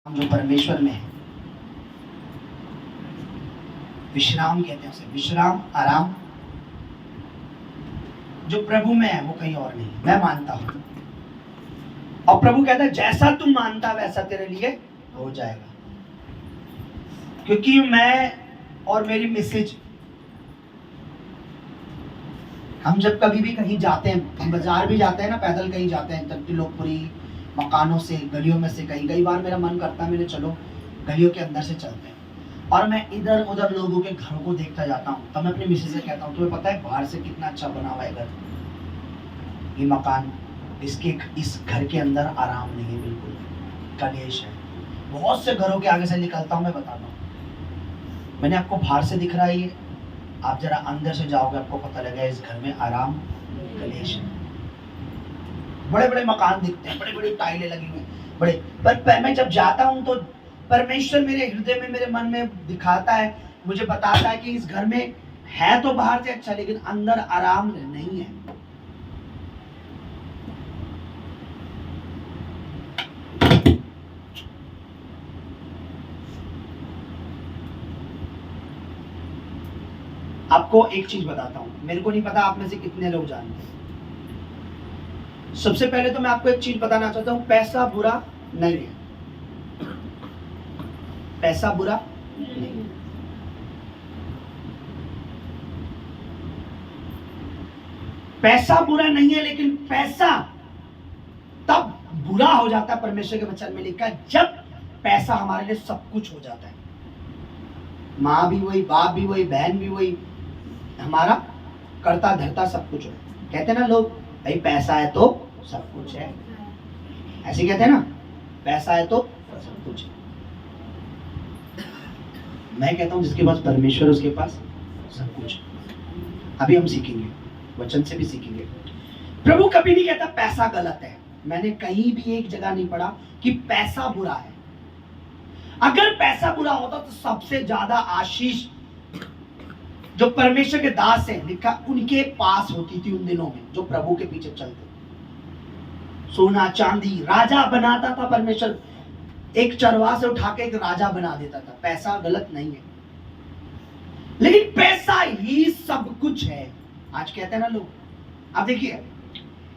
जो परमेश्वर में है, विश्राम कहते हैं उसे, विश्राम, आराम जो प्रभु में है वो कहीं और नहीं। मैं मानता हूं और प्रभु कहता है जैसा तुम मानता वैसा तेरे लिए हो जाएगा। क्योंकि मैं और मेरी मिसेज, हम जब कभी भी कहीं जाते हैं, हम बाजार भी जाते हैं ना, पैदल कहीं जाते हैं, तब लोकपुरी मकानों से, गलियों में से कई बार मेरा मन करता है मेरे चलो गलियों के अंदर से चलते हैं, और मैं इधर उधर लोगों के घरों को देखता जाता हूँ। तब मैं अपनी मिसेज से कहता हूँ तुम्हें पता है बाहर से कितना अच्छा बना हुआ है घर, ये मकान, इस घर के अंदर आराम नहीं है, बिल्कुल कलेश है। बहुत से घरों के आगे से निकलता हूँ, मैं बताता हूँ, मैंने आपको बाहर से दिख रहा है ये, आप जरा अंदर से जाओगे आपको पता लगेगा इस घर में आराम कलेश है। बड़े बड़े मकान दिखते हैं, बड़े बड़े टाइलें लगी हुई बड़े, पर मैं जब जाता हूँ तो परमेश्वर मेरे हृदय में, मेरे मन में दिखाता है, मुझे बताता है कि इस घर में है तो बाहर से अच्छा लेकिन अंदर आराम नहीं है। आपको एक चीज बताता हूं, मेरे को नहीं पता आप में से कितने लोग जानते हैं। सबसे पहले तो मैं आपको एक चीज बताना चाहता हूं, पैसा बुरा नहीं है, पैसा बुरा नहीं है। पैसा बुरा नहीं है, लेकिन पैसा तब बुरा हो जाता है, परमेश्वर के वचन में लिखा है, जब पैसा हमारे लिए सब कुछ हो जाता है। माँ भी वही, बाप भी वही, बहन भी वही, हमारा करता धरता सब कुछ है। कहते हैं ना लोग, भाई पैसा है तो सब कुछ है, ऐसे कहते हैं ना, पैसा है तो सब कुछ है। मैं कहता हूं जिसके पास परमेश्वर उसके पास सब कुछ है। अभी हम सीखेंगे, वचन से भी सीखेंगे। प्रभु कभी नहीं कहता पैसा गलत है, मैंने कहीं भी एक जगह नहीं पढ़ा कि पैसा बुरा है। अगर पैसा बुरा होता तो सबसे ज्यादा आशीष जो परमेश्वर के दास है, लिखा उनके पास होती थी उन दिनों में, जो प्रभु के पीछे चलते। सोना चांदी राजा बनाता था परमेश्वर, एक चरवाहा से उठा के एक राजा बना देता था। पैसा गलत नहीं है, लेकिन पैसा ही सब कुछ है, आज कहते हैं ना लोग। अब देखिए,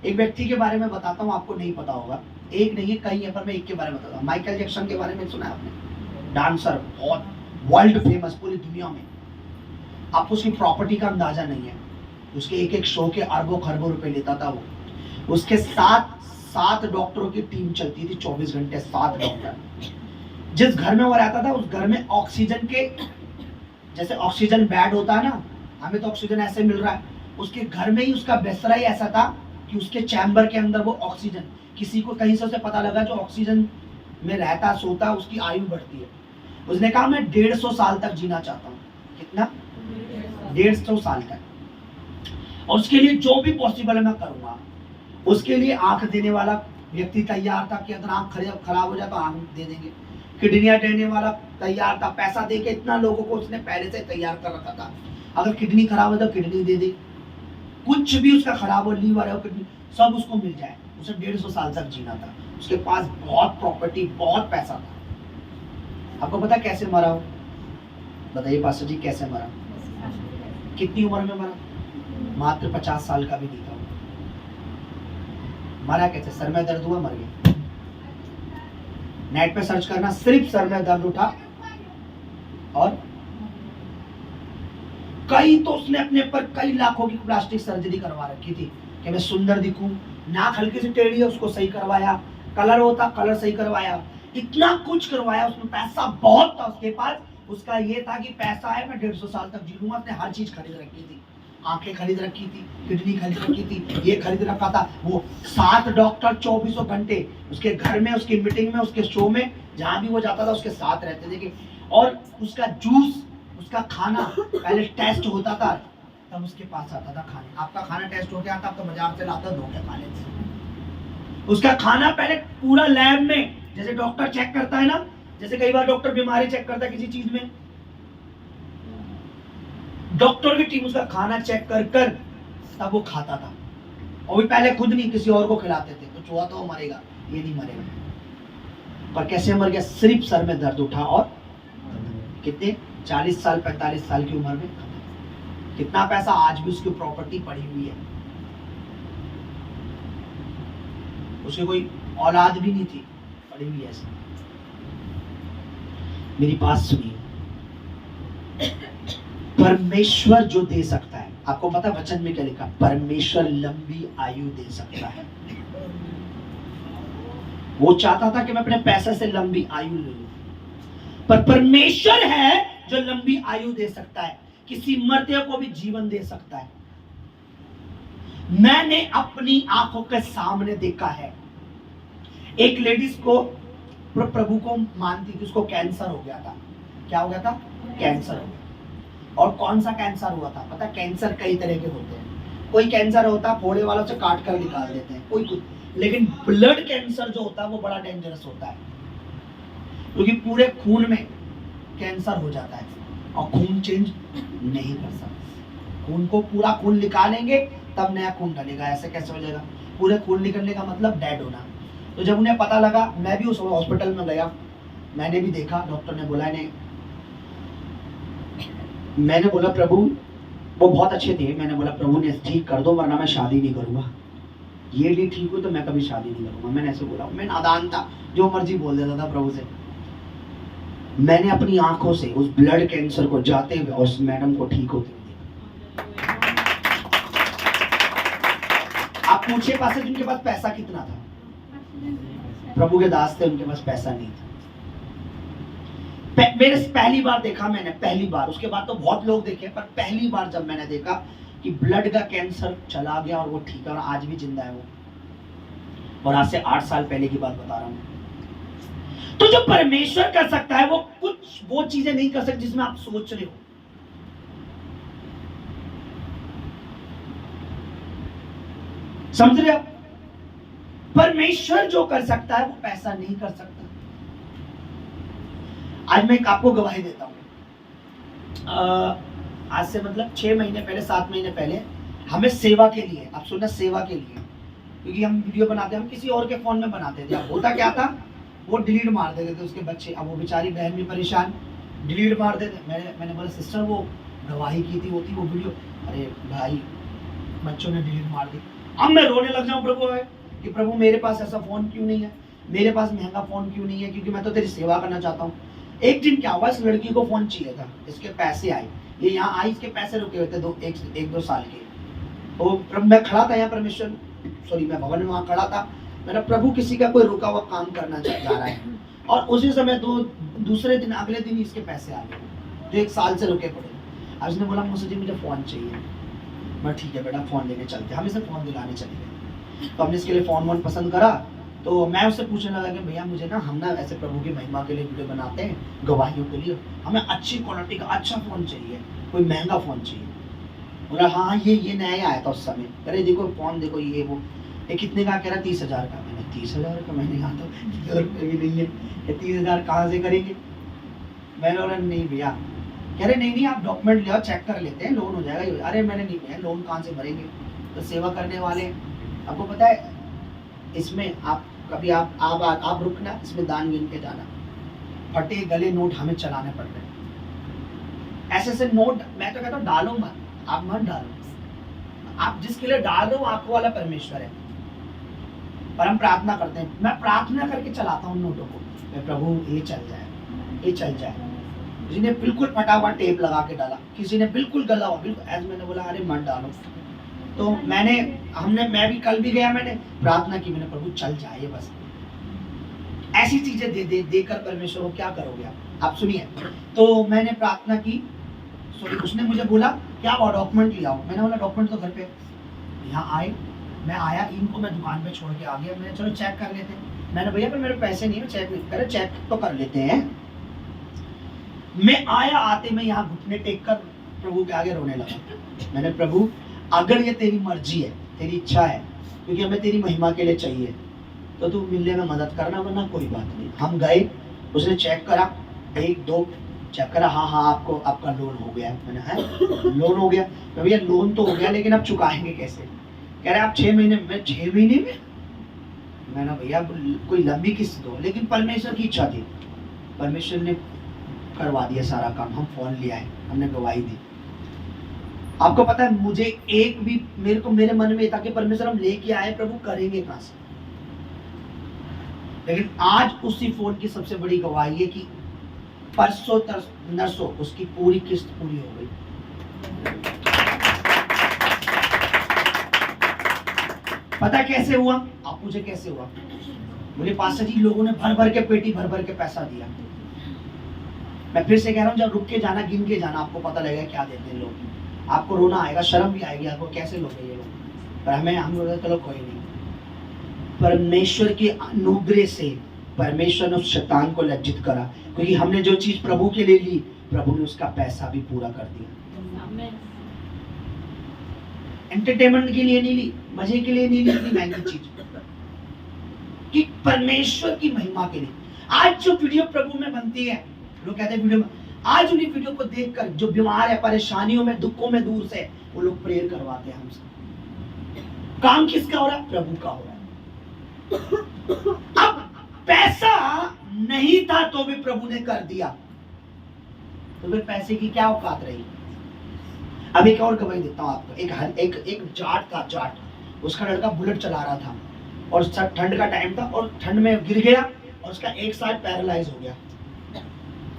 एक व्यक्ति के बारे में बताता हूं, आपको नहीं पता होगा, एक नहीं है कई है, पर मैं एक के बारे में बताता हूं। माइकल जैक्सन के बारे में सुना है आपने? डांसर, बहुत वर्ल्ड फेमस पूरी दुनिया में। आपको उसकी प्रॉपर्टी का अंदाजा नहीं है, उसके एक एक शो के अरबों खरबों रुपए लेता था वो। उसके सात डॉक्टरों की टीम चलती थी 24 घंटे, 7 डॉक्टर। जिस घर में वो रहता था उस घर में ऑक्सीजन के, जैसे ऑक्सीजन बेड होता है ना, हमें तो ऑक्सीजन ऐसे मिल रहा है, उसके घर में ही उसका बिस्तरा ही ऐसा था कि उसके चैम्बर के अंदर वो ऑक्सीजन, किसी को कहीं से उसे पता लगा जो ऑक्सीजन में रहता सोता उसकी आयु बढ़ती है। उसने कहा मैं 150 साल तक जीना चाहता हूँ। कितना? 150 साल तक। और उसके लिए जो भी पॉसिबल है मैं करूंगा। उसके लिए आंख देने वाला व्यक्ति तैयार था कि अगर आंख खराब हो जाए तो आंख दे देंगे। किडनियां देने वाला तैयार था, पैसा दे के इतना लोगों को उसने पहले से तैयार कर रखा था। अगर किडनी खराब हो तो किडनी दे दे, कुछ भी उसका खराब हो, लीवर है, किडनी, सब उसको मिल जाए। उसे 150 साल तक जीना था। उसके पास बहुत प्रॉपर्टी, बहुत पैसा था। आपको पता कैसे मरा हो? बताइए पास्टर जी, कैसे मरा? कितनी उम्र में मरा? मात्र 50 साल का भी नहीं था। मरा कैसे? सर में दर्द हुआ, मर गया। नेट पे सर्च करना, सिर्फ सर में दर्द उठा, और कई तो उसने अपने पर कई लाखों की प्लास्टिक सर्जरी करवा रखी थी कि मैं सुंदर दिखूं। नाक हल्की सी टेढ़ी है, उसको सही करवाया। कलर होता, कलर सही करवाया। इतना कुछ करवाया उसने, पैसा बहुत था उसके पास। उसका ये था कि पैसा है, मैं 150 साल तक जी लूंगा। उसने हर चीज खरीद रखी थी, आंखें खरीद रखी थी, किडनी खरीद रखी थी, ये खरीद रखा था। वो 7 डॉक्टर 24 घंटे उसके घर में, उसकी मीटिंग में, उसके शो में, जहां भी वो जाता था उसके साथ रहते थे। और उसका जूस, उसका खाना पहले टेस्ट होता था, तब उसके पास आता था खाने। आपका खाना टेस्ट हो गया था, आपका बाजार से लाता धो के खा लेते। उसका खाना पहले पूरा लैब में, जैसे डॉक्टर चेक करता है ना, जैसे कई बार डॉक्टर बीमारी चेक करता है किसी चीज में, डॉक्टर की टीम उसका खाना चेक कर कर तब वो खाता था। और भी पहले खुद नहीं, किसी और को खिलाते थे। तो चूहा तो मरेगा, ये नहीं मरेगा। पर कैसे मर गया? सिर्फ सर में दर्द उठा और कितने 40 साल 45 साल की उम्र में। कितना पैसा, आज भी उसकी प्रॉपर्टी पड़ी हुई है, उसकी कोई औलाद भी नहीं थी, पड़ी हुई है। मेरी बात सुनिए, परमेश्वर जो दे सकता है, आपको पता वचन में क्या लिखा? परमेश्वर लंबी आयु दे सकता है। वो चाहता था कि मैं अपने पैसे से लंबी आयु ले लूं, पर परमेश्वर है जो लंबी आयु दे सकता है, किसी मरते को भी जीवन दे सकता है। मैंने अपनी आंखों के सामने देखा है, एक लेडीज को, प्रभु को मानती थी, उसको कैंसर हो गया था। क्या हो गया था? कैंसर हो गया। और कौन सा कैंसर हुआ था पता? कैंसर कई तरह के होते हैं। कोई कैंसर होता है फोड़े वालों से काट कर निकाल देते हैं, कोई कुछ, लेकिन ब्लड कैंसर जो होता है वो बड़ा डेंजरस होता है, क्योंकि पूरे खून में कैंसर हो जाता है और खून चेंज नहीं कर सकते। खून को पूरा खून निकालेंगे तब नया खून डलेगा, ऐसे कैसे हो जाएगा? पूरे खून निकलने का मतलब डेड होना। तो जब उन्हें पता लगा, मैं भी उस हॉस्पिटल में गया, मैंने भी देखा, डॉक्टर ने बोला इन्हें, मैंने बोला प्रभु, वो बहुत अच्छे थे, मैंने बोला प्रभु ने ठीक कर दो वरना मैं शादी नहीं करूंगा, ये नहीं ठीक हो तो मैं कभी शादी नहीं करूंगा। मैंने ऐसे बोला, मैं नादान था, जो मर्जी बोल देता था प्रभु से। मैंने अपनी आंखों से उस ब्लड कैंसर को जाते हुए और उस मैडम को ठीक होते हुए देखा। आप पूछे पास जिनके पास पैसा कितना था? प्रभु के दास थे, उनके पास पैसा नहीं था। मेरे पहली बार देखा मैंने, पहली बार, उसके बाद तो बहुत लोग देखे, पर पहली बार जब मैंने देखा कि ब्लड का कैंसर चला गया और वो ठीक है और आज भी जिंदा है वो। और आज से 8 साल पहले की बात बता रहा हूं। तो जो परमेश्वर कर सकता है, वो कुछ वो चीजें नहीं कर सकती जिसमें आप सोच रहे हो। समझ रहे आप? परमेश्वर जो कर सकता है वो पैसा नहीं कर सकता। आज मैं आपको गवाही देता हूं, आज से मतलब 6 महीने पहले, 7 महीने पहले, हमें सेवा के लिए, आप सुनना, सेवा के लिए, क्योंकि हम वीडियो बनाते हैं, हम किसी और के फोन में बनाते थे। अब होता क्या था, वो डिलीट मार देते थे उसके बच्चे। अब वो बेचारी बहन भी परेशान, डिलीट मार देते। मैंने बोला सिस्टर वो गवाही की थी, वो वीडियो, अरे भाई बच्चों ने डिलीट मार दी। अब मैं रोने लग जाऊं प्रभु है कि प्रभु मेरे पास ऐसा फोन क्यों नहीं है, मेरे पास महंगा फोन क्यों नहीं है, क्योंकि मैं तो तेरी सेवा करना चाहता हूँ। एक दिन क्या हुआ, इस लड़की को फोन चाहिए था, इसके पैसे आए, ये यहाँ आई, इसके पैसे रुके हुए थे 1-2 साल के। तो मैं खड़ा था यहाँ परमेश्वर, सॉरी मैं भवन में वहाँ खड़ा था। मेरा प्रभु किसी का कोई रुका हुआ काम करना जा रहा है, और उसी समय दूसरे दिन, अगले दिन इसके पैसे आ गए जो 1 साल से रुके पड़े। अब इसने बोला मुझे फोन चाहिए। मैं ठीक है बेटा फोन लेने चलते, हम इसे फोन दिलाने चले गए। तो हमने इसके लिए फोन पसंद करा। तो मैं उससे पूछने लगा कि भैया मुझे ना, हम ना ऐसे प्रभु की महिमा के लिए वीडियो बनाते हैं, गवाहियों के लिए, हमें अच्छी क्वालिटी का अच्छा फोन चाहिए, कोई महंगा फोन चाहिए। बोला हाँ ये नया आया था उस समय। अरे देखो फोन देखो, ये वो, ये कितने का? कह रहा 30,000 का। मैंने 30,000 का? मैंने कहा तो 1,000 रुपये भी नहीं है, ये 30,000 कहाँ से करेंगे? मैंने बोला नहीं भैया। कह रहे नहीं आप डॉक्यूमेंट ले आओ, चेक कर लेते हैं, लोन हो जाएगा। अरे मैंने नहीं भैया, लोन कहाँ से भरेंगे, तो सेवा करने वाले। आपको पता है इसमें आप कभी आप रुकना, इसमें दान गिन के जाना, फटे गले नोट हमें चलाने पड़ते हैं। ऐसे नोट मैं तो कहता हूँ डालो मत, आप मत डालो। आप जिसके लिए डाल रहे हो आपको वाला परमेश्वर है। पर हम प्रार्थना करते हैं, मैं प्रार्थना करके चलाता हूँ नोटों को, मैं प्रभु ये चल जाए, ये चल जाए। किसी ने बिल्कुल फटा हुआ टेप लगा के डाला, किसी ने बिल्कुल गला हुआ, बिल्कुल ऐसे। मैंने बोला अरे मत डालो। तो मैं भी कल भी गया, मैंने प्रार्थना की, मैंने प्रभु चल जाए बस। ऐसी चीजें देकर परमेश्वर को क्या करोगे आप सुनिए। तो मैंने प्रार्थना की, सॉरी उसने मुझे बोला क्या वो डॉक्यूमेंट ले आओ। मैंने बोला डॉक्यूमेंट तो घर पे। यहाँ आए, मैं आया, इनको मैं दुकान पे छोड़ के आ गया। मैंने चलो चेक कर लेते हैं। मैंने भैया पर मेरे पैसे नहीं है, चेक नहीं करे, चेक तो कर लेते हैं। मैं आया, आते मैं यहाँ घुटने टेक कर प्रभु के आगे रोने लगा। मैंने प्रभु अगर ये तेरी मर्जी है, तेरी इच्छा है, क्योंकि हमें तेरी महिमा के लिए चाहिए, तो तू मिलने में मदद करना, वरना कोई बात नहीं। हम गए, उसने चेक करा, 1-2 चेक करा, हाँ आपका लोन हो गया। मैंने है लोन हो गया? भैया लोन तो हो गया, लेकिन आप चुकाएंगे कैसे? कह रहे आप 6 महीने में। 6 महीने में? मैंने भैया कोई लंबी किस्त दो, लेकिन परमेश्वर की इच्छा थी, परमेश्वर ने करवा दिया सारा काम। हम फोन ले आए, हमने गवाही दी। आपको पता है मुझे एक भी मेरे मन में था कि परमेश्वर हम लेके आए, प्रभु करेंगे कहां से। लेकिन आज उसी फोन की सबसे बड़ी गवाही है कि परसों नरसों उसकी पूरी किस्त पूरी हो गई। पता कैसे हुआ? आप पूछे कैसे हुआ? बोले पास्टर जी लोगों ने भर भर के पेटी भर भर के पैसा दिया। मैं फिर से कह रहा हूँ, जब रुक के जाना, गिन के जाना, आपको पता लगेगा क्या देते हैं लोग। आपको रोना आएगा, शर्म भी आएगी, आपको कैसे लोग ये लोग। पर हम लोग चलो कोई नहीं। परमेश्वर के अनुग्रह से परमेश्वर ने उस शैतान को लज्जित करा, क्योंकि हमने जो चीज प्रभु के लिए ली, प्रभु ने उसका पैसा भी पूरा कर दिया। एंटरटेनमेंट के लिए नहीं ली, मजे के लिए नहीं ली इतनी महंगी चीज, कि परमेश्वर की महिमा के लिए। आज जो वीडियो प्रभु में बनती है, लोग कहते हैं वीडियो में, आज उन्हीं वीडियो को देखकर जो बीमार है, परेशानियों में, दुखों में दूर से, वो लोग प्रेयर करवाते हैं हमसे। काम किसका हो रहा है? प्रभु का हो रहा है। अब पैसा नहीं था तो भी प्रभु ने कर दिया, तो फिर पैसे की क्या औकात रही। अब एक और गवाही देता हूं आपको। एक जाट था, जाट, उसका लड़का बुलेट चला रहा था और ठंड का टाइम था और ठंड में गिर गया और उसका एक साइड पैरालाइज हो गया।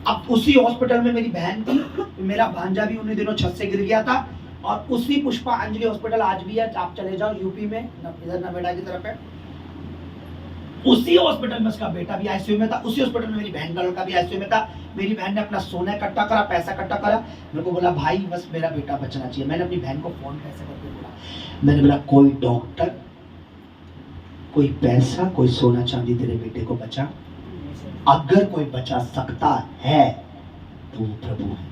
अब उसी हॉस्पिटल में मेरी बहन थी, मेरा भांजा भी उन्हीं दिनों छत से गिर गया था, और उसी पुष्पा अंजलि हॉस्पिटल आज भी है, आप चले जाओ यूपी में, इधर नोएडा की तरफ है, उसी हॉस्पिटल में उसका बेटा भी आईसीयू में था, उसी हॉस्पिटल में मेरी बहन का लड़का भी आईसीयू में था। मेरी बहन ने अपना सोना इकट्ठा करा, पैसा इकट्ठा करा, मेरे को बोला भाई बस मेरा बेटा बचना चाहिए। मैंने अपनी बहन को फोन कैसे करके बोला, मैंने बोला कोई डॉक्टर, कोई पैसा, कोई सोना चांदी तेरे बेटे को बचा, अगर कोई बचा सकता है तो वो प्रभु है।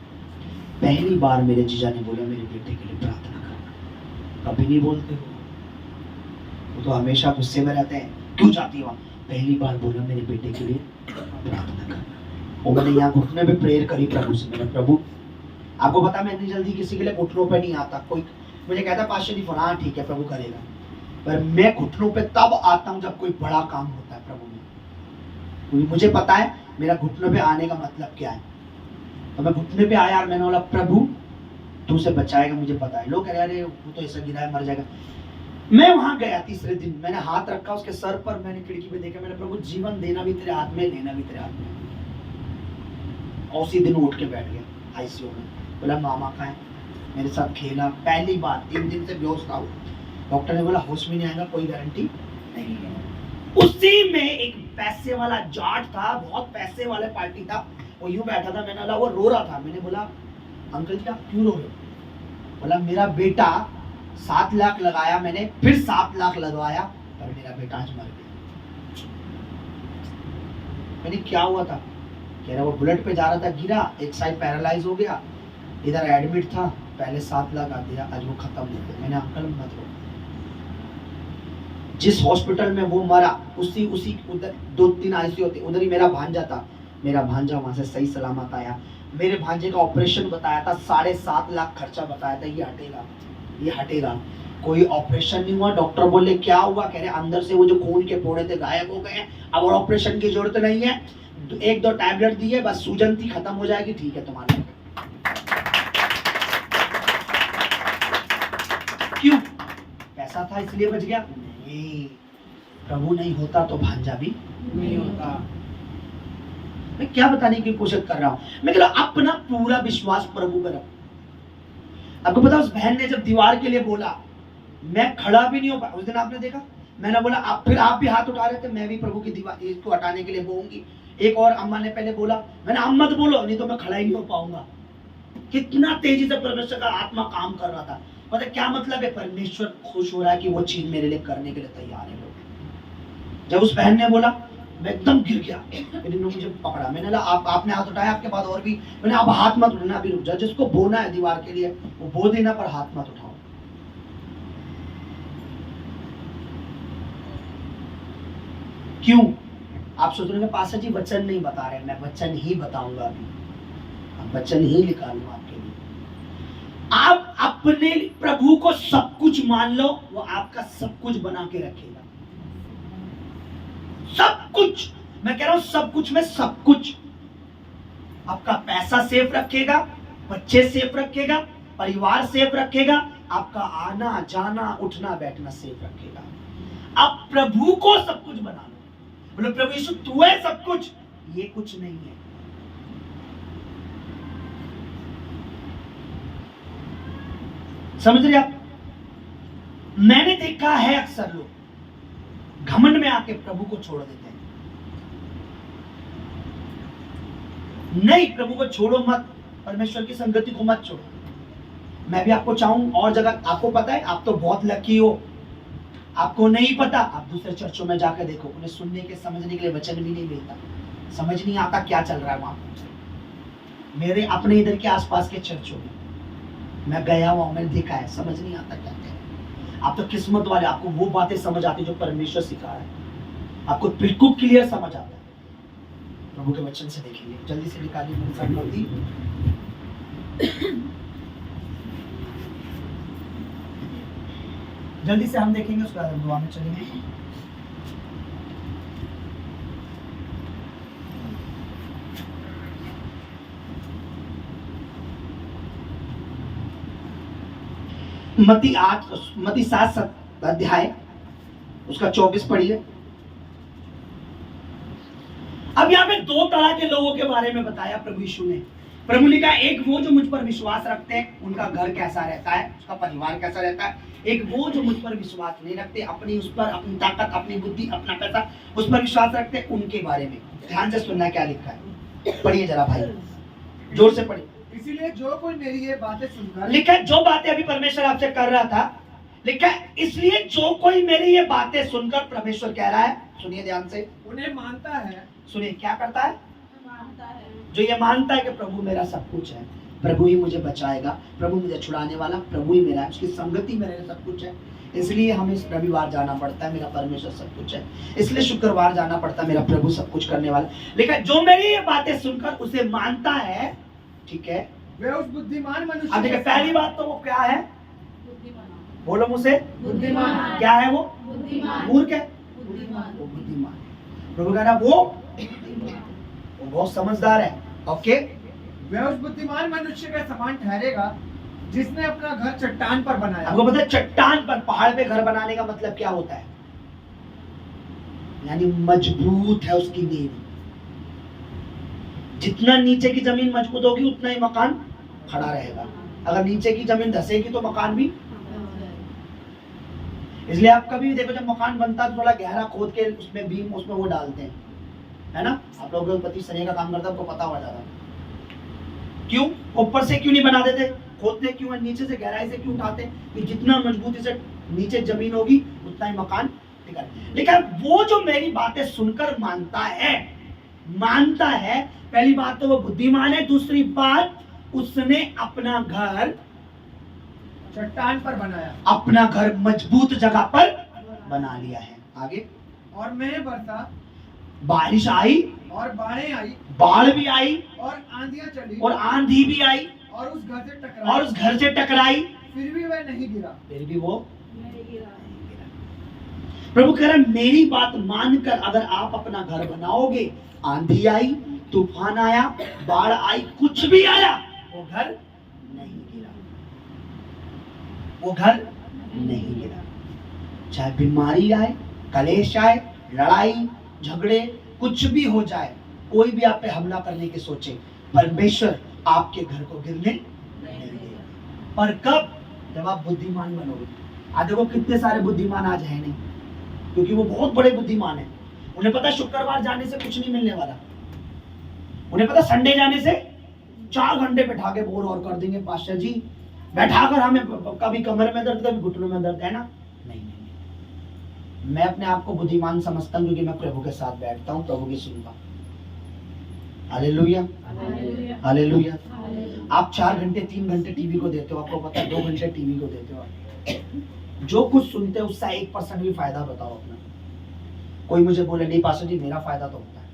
पहली बार मेरे जीजा ने बोला मेरे बेटे के लिए प्रार्थना करना। कभी नहीं बोलते हो, वो तो हमेशा गुस्से में रहते हैं, क्यों जाती हो। पहली बार बोला मेरे बेटे के लिए प्रार्थना करना। और मैंने यहाँ घुटने पे प्रेयर करी प्रभु से। मैंने प्रभु, आपको पता मैं इतनी जल्दी किसी के लिए घुटनों पे नहीं आता। कोई मुझे कहता पास्टर जी हाँ ठीक है प्रभु करेगा, पर मैं घुटनों पे तब आता हूँ जब कोई बड़ा काम होता है प्रभु में, क्योंकि मुझे पता है मेरा घुटनों पे आने का मतलब क्या है। तो मैं घुटने पे आया और मैंने बोला प्रभु तू उसे बचाएगा, मुझे पता है। लोग कह रहे अरे वो तो ऐसा गिरा है मर जाएगा। मैं वहां गया तीसरे दिन, मैंने हाथ रखा उसके सर पर, मैंने खिड़की पे देखा, मैंने प्रभु जीवन देना भी तेरे हाथ में, लेना भी तेरे हाथ में। और उसी दिन उठ के बैठ गया आईसीयू में। बोला मामा कहाँ है, मेरे साथ खेला, पहली बार 3 दिन से बेहोश था। डॉक्टर ने बोला होश में नहीं आएगा, कोई गारंटी नहीं है। उसी में एक पैसे वाला जाट था, बहुत पैसे वाले पार्टी था, वो यूं बैठा था। मैंने बोला, वो रो रहा था, मैंने बोला अंकल जी आप क्यों रो रहे हो। बोला मेरा बेटा 7 लाख लगाया मैंने, फिर 7 लाख लगवाया, पर मेरा बेटा आज मर गया। मैंने क्या हुआ था, कह रहा वो बुलेट पे जा रहा था, गिरा, एक साइड पैरालाइज हो गया, इधर एडमिट था, पहले 7 लाख आ दिया, आज वो खत्म हो गया। मैंने अंकल मत रो, जिस हॉस्पिटल में वो मरा उसी उधर 2-3 आईसीयू होते, उधर ही मेरा भांजा था। मेरा भांजा वहां से सही सलामत आया। मेरे भांजे का ऑपरेशन बताया था, 7.5 लाख खर्चा बताया था, ये हटेगा। कोई ऑपरेशन नहीं हुआ। डॉक्टर बोले क्या हुआ, कह रहे अंदर से वो जो खून के फोड़े थे गायब हो गए, अब और ऑपरेशन की जरूरत नहीं है, 1-2 टैबलेट दिए, बस सूजन थी खत्म हो जाएगी, ठीक है तुम्हारे। क्यों? पैसा था इसलिए बच गया? नहीं, प्रभु नहीं होता तो भांजा भी नहीं होता। मैं क्या बताने की कोशिश कर रहा हूं, मैं कह रहा अपना पूरा विश्वास प्रभु पर रखो। आपको पता उस बहन ने जब दीवार के लिए बोला, मैं खड़ा भी नहीं हो पाया। उस दिन आपने देखा, मैंने बोला फिर आप भी हाथ उठा रहे थे, मैं भी प्रभु की दीवार इसको हटाने के लिए बोलूंगी। एक और अम्मा ने पहले बोला, मैंने अम्मा मत बोलो नहीं तो मैं खड़ा ही नहीं हो पाऊंगा। कितना तेजी से परमेश्वर का आत्मा काम कर रहा था। पता क्या मतलब है, परमेश्वर खुश हो रहा है कि वो चीज मेरे लिए करने के लिए तैयार है लोग। जब उस बहन ने बोला मैं एकदम गिर गया, मैंने मुझे पकड़ा, मैंने बोला आपने हाथ उठाया, आपके बाद और भी, मैंने अब हाथ मत उठाना, अभी रुक जा, जिसको बोना है दीवार के लिए वो बो देना, पर हाथ मत उठाओ। क्यों? आप सोच रहे हैं पास्टर जी वचन नहीं बता रहे, मैं वचन ही बताऊंगा अभी, वचन ही निकालूंगा आपके लिए। आप अपने प्रभु को सब कुछ मान लो, वो आपका सब कुछ बना के रखेगा। सब कुछ, मैं कह रहा हूं सब कुछ में सब कुछ। आपका पैसा सेफ रखेगा, बच्चे सेफ रखेगा, परिवार सेफ रखेगा, आपका आना जाना उठना बैठना सेफ रखेगा। आप प्रभु को सब कुछ बना लो, बोलो प्रभु यीशु तू है सब कुछ, ये कुछ नहीं है। समझ रहे आप? मैंने देखा है अक्सर लोग घमंड में आके प्रभु को छोड़ देते हैं। नहीं, प्रभु को छोड़ो मत, परमेश्वर की संगति को मत छोड़ो। मैं भी आपको चाहूं और जगह, आपको पता है आप तो बहुत लकी हो, आपको नहीं पता, आप दूसरे चर्चों में जाकर देखो, उन्हें सुनने के समझने के लिए वचन भी नहीं मिलता, समझ नहीं आता क्या चल रहा है वहां। मेरे अपने इधर के आसपास के चर्चों में मैं गया हुआ, मैंने देखा है, समझ नहीं आता क्या है। आप तो किस्मत वाले, आपको वो बातें समझ आती जो परमेश्वर सिखा रहा है, आपको बिल्कुल क्लियर समझ आता है। प्रभु के वचन से देखेंगे, जल्दी से निकालिए मेरी संगति। जल्दी से हम देखेंगे, उसके बाद हम दुआ में चलेंगे। मत्ती 7 अध्याय उसका 24 पढ़िए। अब यहाँ पे दो तरह के लोगों के बारे में बताया प्रभु यीशु ने। प्रभु ने कहा एक वो जो मुझ पर विश्वास रखते हैं, उनका घर कैसा रहता है, उसका परिवार कैसा रहता है। एक वो जो मुझ पर विश्वास नहीं रखते, अपनी उस पर अपनी ताकत, अपनी बुद्धि, अपना पैसा उस पर विश्वास रखते, उनके बारे में। ध्यान से सुनना क्या लिखा है, पढ़िए जरा भाई, जोर से पढ़िए। इसीलिए जो कोई मेरी ये बातें सुनकर, लिखा है जो बातें अभी परमेश्वर आपसे कर रहा था, लिखा है इसलिए जो कोई मेरी ये बातें सुनकर, परमेश्वर कह रहा है, सुनिए ध्यान से, उन्हें मानता है, सुनिए क्या करता है, जो ये मानता है कि प्रभु मेरा सब कुछ है, प्रभु ही मुझे बचाएगा, प्रभु मुझे छुड़ाने वाला, प्रभु ही मेरा है, उसकी संगति में मेरे सब कुछ है, इसलिए हमें इस रविवार जाना पड़ता है, मेरा परमेश्वर सब कुछ है, इसलिए शुक्रवार जाना पड़ता है, मेरा प्रभु सब कुछ करने वाला। लेकिन जो मेरी ये बातें सुनकर उसे मानता है, ठीक है, वे उस बुद्धिमान मनुष्य। अब देखिए पहली बात तो वो क्या है, बोलो मुझसे, बुद्धिमान। क्या है वो, मूर्ख है, बुद्धिमान। वो बुद्धिमान है। प्रभु कह रहा वो बहुत समझदार है। ओके, वे उस बुद्धिमान मनुष्य के समान ठहरेगा जिसने अपना घर चट्टान पर बनाया। आपको पता है चट्टान पर, पहाड़ पे घर बनाने का मतलब क्या होता है, यानी मजबूत है उसकी नींव। जितना नीचे की जमीन मजबूत होगी उतना ही मकान खड़ा रहेगा। अगर नीचे की जमीन धसेगी तो मकान भी, इसलिए आप कभी भी देखो जब मकान बनता है तो थोड़ा गहरा खोद के उसमें बीम, उसमें वो डालते हैं, है ना। आप लोग पति सरिया का काम करता है, आपको पता होगा ज्यादा। क्यों ऊपर से क्यों नहीं बना देते, खोदते क्यों है, नीचे से गहराई से क्यों उठाते, कि जितना मजबूती से नीचे जमीन होगी उतना ही मकान टिका। लेकिन वो जो मेरी बातें सुनकर मानता है, पहली बात तो वो बुद्धिमान है, दूसरी बात उसने अपना घर चट्टान पर बनाया, अपना घर मजबूत जगह पर बना लिया है। आगे, और मैं बरसा, बारिश आई और बाढ़ें आई, बाढ़ भी आई और आंधियां चली, और आंधी भी आई और उस घर से टकराई, फिर भी वह नहीं गिरा। फिर भी वो नहीं गिरा। प्रभु कह रहा है मेरी बात मानकर अगर आप अपना घर बनाओगे, आंधी आई, तूफान आया, बाढ़ आई, कुछ भी आया, वो घर नहीं गिरा, वो घर नहीं गिरा। चाहे बीमारी आए, कलेश आए, लड़ाई झगड़े कुछ भी हो जाए, कोई भी आप पे हमला करने की सोचे, परमेश्वर आपके घर को गिरने नहीं देगा। पर कब, जब आप बुद्धिमान बनोगे। आज देखो कितने सारे बुद्धिमान आज है नहीं, क्योंकि वो बहुत बड़े बुद्धिमान है। उन्हें पता शुक्रवार जाने से कुछ नहीं मिलने वाला, उन्हें पता संडे जाने से 4 घंटे बैठा के बोर और कर देंगे पास्टर जी, बैठाकर हमें कभी कमर में दर्द, कभी घुटनों में दर्द, है ना। नहीं, मैं अपने आप को बुद्धिमान समझता हूँ क्योंकि मैं प्रभु के साथ बैठता हूँ, प्रभु की सुनता हूँ। Hallelujah, hallelujah. आप 4 घंटे 3 घंटे टीवी को देते हो, आपको पता है 2 घंटे टीवी को देते हो, जो कुछ सुनते हो उससे 1% भी फायदा बताओ अपना। कोई मुझे बोले नहीं पास्टर जी मेरा फायदा तो होता है,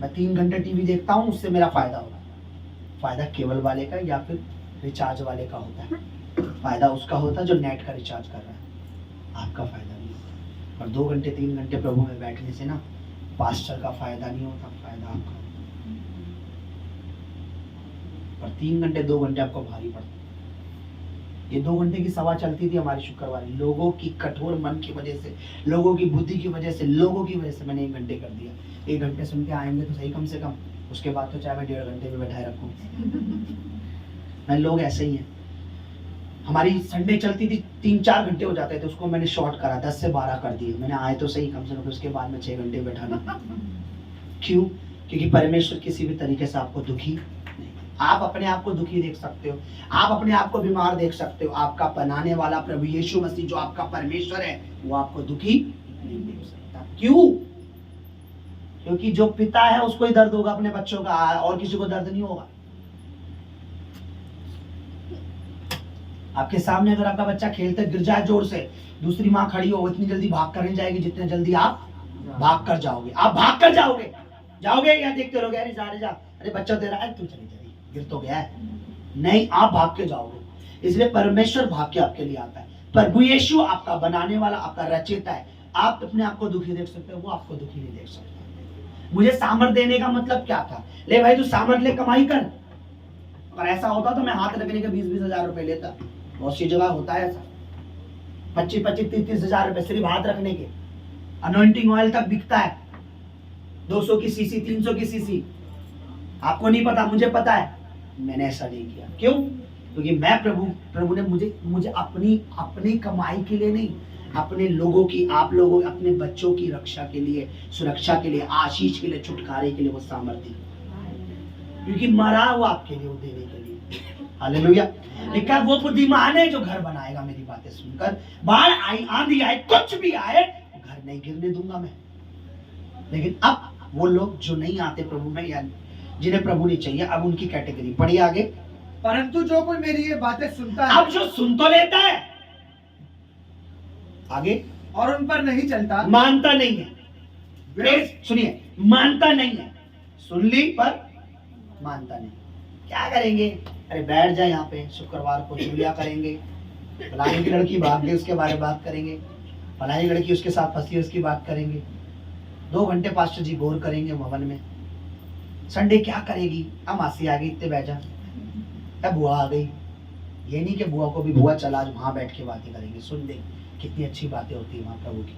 मैं 3 घंटे टीवी देखता हूँ उससे मेरा फायदा होता है। फायदा केबल वाले का या फिर रिचार्ज वाले का होता है, फायदा उसका होता है जो नेट का रिचार्ज कर रहा है, आपका फायदा नहीं होता। और 2 घंटे 3 घंटे प्रभु में बैठने से ना पास्टर का फायदा नहीं होता, फायदा आपका। पर 3 घंटे 2 घंटे आपको भारी पड़ता। ये 2 घंटे की सभा चलती थी हमारी शुक्रवार, लोगों की कठोर मन की वजह से, लोगों की बुद्धि की वजह से, लोगों की वजह से मैंने 1 घंटे कर दिया। 1 घंटे सुन के आएंगे तो सही कम से कम, उसके बाद तो चाहे मैं 1.5 घंटे में बैठाए रखूं। मैं लोग ऐसे ही हैं। हमारी संडे चलती थी 3-4 घंटे हो जाते थे, उसको मैंने शॉर्ट करा, 10 से 12 कर दिए। मैंने आए तो सही कम से कम, उसके बाद में 6 घंटे बैठाना। क्यों? क्योंकि परमेश्वर किसी भी तरीके से आपको दुखी नहीं। आप अपने आप को दुखी देख सकते हो, आप अपने आप को बीमार देख सकते हो, आपका बनाने वाला प्रभु यीशु मसीह जो आपका परमेश्वर है वो आपको दुखी नहीं देख सकता। क्यों? क्योंकि जो पिता है उसको ही दर्द होगा अपने बच्चों का, और किसी को दर्द नहीं होगा। आपके सामने अगर आपका बच्चा खेलते गिर जाए जोर से, दूसरी माँ खड़ी हो, इतनी जल्दी भाग कर नहीं जाएगी जितने जल्दी आप भाग कर जाओगे। आप भाग कर जाओगे या देखते रहोगे, अरे जा रे जा, अरे बच्चा दे रहा है, तू चली जा रही, गिर तो गया है। नहीं, आप भाग के जाओगे। इसलिए परमेश्वर भाग के आपके लिए आता है। प्रभु यीशु आपका बनाने वाला, आपका रचयिता है। आप अपने आप को दुखी देख सकते हो, वो आपको दुखी नहीं देख सकता। मुझे सामर्थ देने का मतलब क्या था? ले भाई तू सामर्थ ले, कमाई कर। अगर ऐसा होता तो मैं हाथ रखने के 20-20 हजार रुपए लेता। बहुत सी जगह होता है ऐसा, 25-25, 30-30 हजार रुपए सिर्फ हाथ रखने के। अनॉइंटिंग ऑयल तक बिकता है, 200 की सीसी, 300 की सीसी। आपको नहीं पता, मुझे पता है। मैंने ऐसा नहीं किया। क्यों? क्योंकि मैं प्रभु ने मुझे अपनी कमाई के लिए नहीं, अपने लोगों की, आप लोगों, अपने बच्चों की रक्षा के लिए, सुरक्षा के लिए, आशीष के लिए, छुटकारे के लिए वो सामर्थ्य, क्योंकि मरा वो आपके लिए, वो देने के लिए। हालेलुया। लिखा वो बुद्धिमान है जो घर बनाएगा मेरी बातें सुनकर। बाढ़ आई, आंधी आए, कुछ भी आए, घर नहीं गिरने दूंगा मैं। लेकिन अब वो लोग जो नहीं आते प्रभु में, या जिन्हें प्रभु नहीं चाहिए, अब उनकी कैटेगरी पढ़िए आगे। परंतु जो कोई मेरी ये बातें सुनता है, अब जो सुन तो लेता है, आगे, और उन पर नहीं चलता, मानता नहीं है। सुनिए, मानता नहीं है, सुन ली पर मानता नहीं। क्या करेंगे? अरे बैठ जाए यहाँ पे, शुक्रवार को चुगलियां करेंगे, फलानी की लड़की भाग गई उसके बारे में बात करेंगे, फलानी लड़की उसके साथ फंसी उसकी बात करेंगे, 2 घंटे पास्टर जी बोर करेंगे भवन में। संडे क्या करेगी? अब मासी आ गई, इतने बैठ जा, अब बुआ आ गई। ये नहीं कि बुआ को भी बुआ चला, आज वहां बैठ के बातें करेंगे। सुन ले कितनी अच्छी बातें होती है वहां प्रभु की,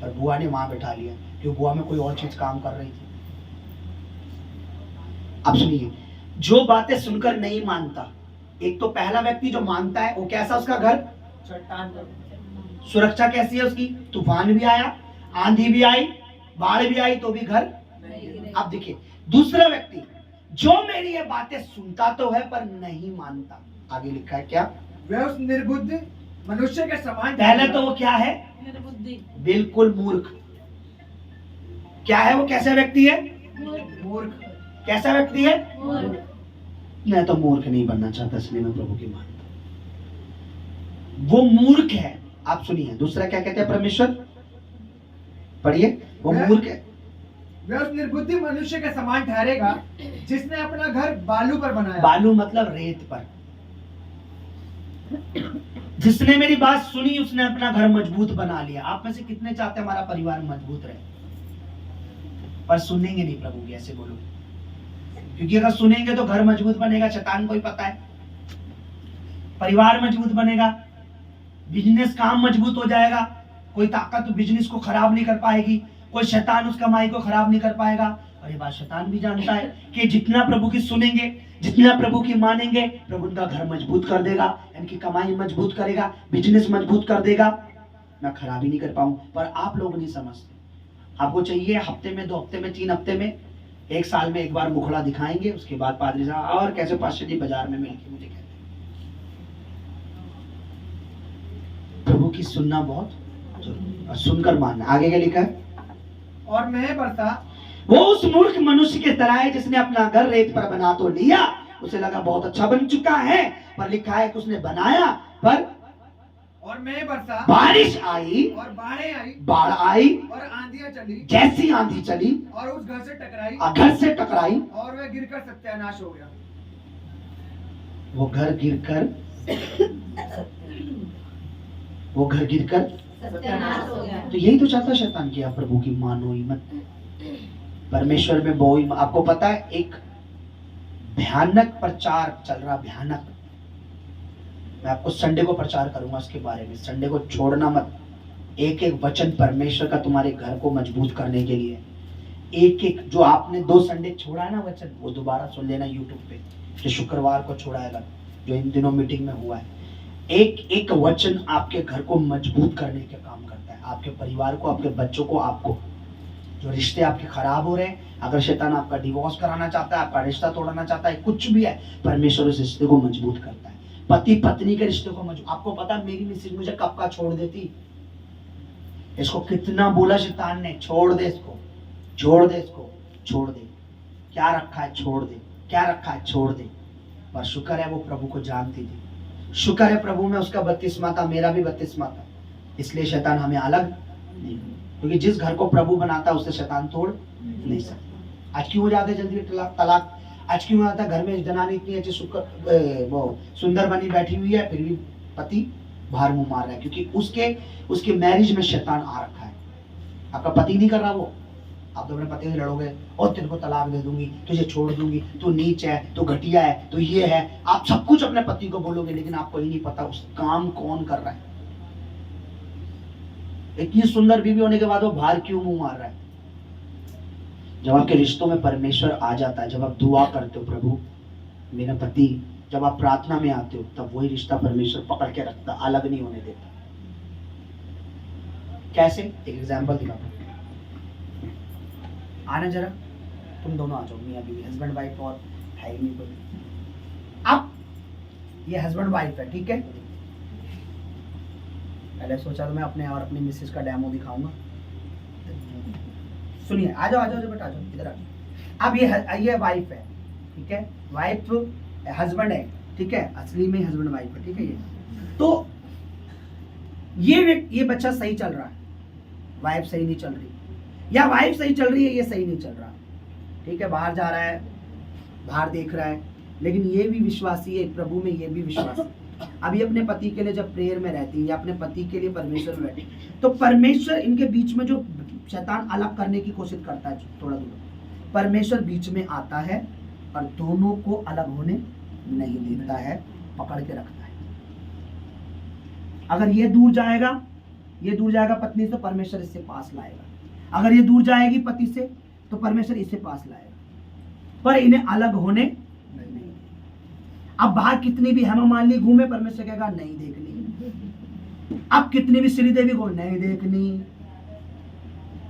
पर बुआ ने वहां बैठा लिया क्योंकि बुआ में कोई और चीज काम कर रही थी। अब सुनिए, जो बातें सुनकर नहीं मानता, एक तो पहला व्यक्ति जो मानता है वो कैसा, उसका घर चट्टान पर। सुरक्षा कैसी है उसकी? तूफान भी आया, आंधी भी आई, बाढ़ भी आई तो भी घर। अब देखिए दूसरा व्यक्ति जो मेरी ये बातें सुनता तो है पर नहीं मानता। आगे लिखा है क्या? वह उस निर्बुद्धि मनुष्य के समान। पहले तो वो क्या है? बिल्कुल मूर्ख। क्या है वो? कैसा व्यक्ति है? मूर्ख। कैसा व्यक्ति है? मैं तो मूर्ख नहीं बनना चाहता, इसलिए मैं प्रभु की मानता। वो मूर्ख है। आप सुनिए दूसरा क्या कहते हैं परमेश्वर, पढ़िए। वो मूर्ख है, वह उस निर्बुद्धि मनुष्य के समान ठहरेगा जिसने अपना घर बालू पर बनाया। बालू मतलब रेत पर। जिसने मेरी बात सुनी उसने अपना घर मजबूत बना लिया। आप में से कितने चाहते हैं हमारा परिवार मजबूत रहे? पर सुनेंगे नहीं प्रभु की, ऐसे बोलो। क्योंकि अगर सुनेंगे तो घर मजबूत बनेगा, शैतान को ही पता है। परिवार मजबूत बनेगा, बिजनेस काम मजबूत हो जाएगा, कोई ताकत बिजनेस को खराब नहीं कर पाएगी, कोई शैतान उस कमाई को खराब नहीं कर पाएगा। और ये बात शैतान भी जानता है कि जितना प्रभु की सुनेंगे, जितना प्रभु की मानेंगे, प्रभु उनका घर मजबूत कर देगा, इनकी कमाई मजबूत करेगा, बिजनेस मजबूत कर देगा। मैं खराबी नहीं कर पाऊं, पर आप लोग नहीं समझते। आपको चाहिए हफ्ते में, 2 हफ्ते में, 3 हफ्ते में, 1 साल में एक बार मुखड़ा दिखाएंगे, उसके बाद पादरी साहब और कैसे पास्टर जी बाजार में मिलके मुझे कहते हैं। प्रभु की सुनना बहुत जरूरी और सुनकर मानना। आगे क्या लिखा है? और मैं बरसा वो उस मूर्ख मनुष्य के तरह है जिसने अपना घर रेत पर बना तो लिया, उसे लगा बहुत अच्छा बन चुका है, पर लिखा है कि उसने बनाया पर और मैं बरसा, बारिश आई और बाढ़ें आई, बाढ़ आई, और आंधियां चली, जैसी आंधी चली, और उस घर से टकराई, घर से टकराई, और वह गिरकर सत्यानाश हो गया। वो घर गिरकर सत्यानाश हो गया। तो यही तो चाहता है शैतान कि आप प्रभु की मानो ही मत, परमेश्वर में बो ही मत। आपको पता है एक भयानक प्रचार चल रहा, भयानक। मैं आपको संडे को प्रचार करूंगा उसके बारे में, संडे को छोड़ना मत। एक एक वचन परमेश्वर का तुम्हारे घर को मजबूत करने के लिए, एक एक जो आपने 2 संडे छोड़ा है ना वचन, वो दोबारा सुन लेना यूट्यूब पे, जो शुक्रवार को छोड़ाएगा, जो इन दिनों मीटिंग में हुआ है। एक एक वचन आपके घर को मजबूत करने का काम करता है, आपके परिवार को, आपके बच्चों को, आपको। जो रिश्ते आपके खराब हो रहे हैं, अगर शैतान आपका डिवोर्स कराना चाहता है, आपका रिश्ता तोड़ना चाहता है, कुछ भी है, परमेश्वर उस रिश्ते को मजबूत करता है। पति पत्नी के रिश्ते को मजबूत। आपको पता है मेरी मिसेज मुझे कब का छोड़ देती, इसको कितना बोला शैतान ने, छोड़ दे इसको, छोड़ दे इसको, छोड़ दे, क्या रखा है छोड़ दे, क्या रखा है छोड़ दे। पर शुक्र है वो प्रभु को जानती थी, शुक्र है प्रभु में उसका बपतिस्मा था, मेरा भी बपतिस्मा था, इसलिए शैतान हमें अलग नहीं, क्योंकि जिस घर को प्रभु बनाता है उसे शैतान तोड़ नहीं सकता। आज क्यों हो जाते जल्दी तलाक, आज क्यों आता घर में जनानी इतनी अच्छी वो सुंदर बनी बैठी हुई है, फिर भी पति बाहर मुंह मार रहा है, क्योंकि उसके मैरिज में शैतान आ रखा है। आपका पति नहीं कर रहा वो, आप तो अपने पति से लड़ोगे और तेरे को तलाक दे दूंगी, तुझे छोड़ दूंगी, तू नीच है, तू घटिया है, तू ये है, आप सब कुछ अपने पति को बोलोगे, लेकिन आपको ही नहीं पता उस काम कौन कर रहा है। इतनी सुंदर बीवी होने के बाद वो बाहर क्यों मुंह मार रहा है। जब आपके रिश्तों में परमेश्वर आ जाता है, जब आप दुआ करते हो प्रभु मेरा पति, जब आप प्रार्थना में आते हो, तब वही रिश्ता परमेश्वर पकड़ के रखता, अलग नहीं होने देता। कैसे, एक एग्जांपल दिखाता हूं, आना जरा, तुम दोनों आ जाओ, मियां बीवी, हस्बैंड वाइफ, और है ही नहीं कोई। अब ये हस्बैंड वाइफ है, ठीक है। पहले सोचा तो मैं अपने और अपनी मिसेस का डेमो दिखाऊंगा। सुनिए, आ जाओ बेटा, आ जाओ इधर आ जाओ। अब ये वाइफ है, ठीक है, वाइफ हस्बैंड है, ठीक है, असली में हस्बैंड वाइफ है, ठीक है। ये तो ये बच्चा सही चल रहा है, वाइफ सही नहीं चल रही, या वाइफ सही चल रही है, ये सही नहीं चल रहा, ठीक है। बाहर जा रहा है, बाहर देख रहा है, लेकिन ये भी विश्वासी है प्रभु में, ये भी विश्वासी। अब ये अपने पति के लिए जब प्रेयर में रहती है, या अपने पति के लिए परमेश्वर में बैठी, तो परमेश्वर इनके बीच में जो शैतान अलग करने की कोशिश करता है थोड़ा दूर, परमेश्वर बीच में आता है और दोनों को अलग होने नहीं देता है, पकड़ के रखता है। अगर ये दूर जाएगा पत्नी से, परमेश्वर इससे पास लाएगा। अगर ये दूर जाएगी पति से, तो परमेश्वर इससे पास लाएगा, पर इन्हें अलग होने नहीं। अब बाहर कितनी भी हेमा मालिनी घूमे, परमेश्वर कहेगा नहीं देखनी। अब कितनी भी श्रीदेवी को नहीं देखनी,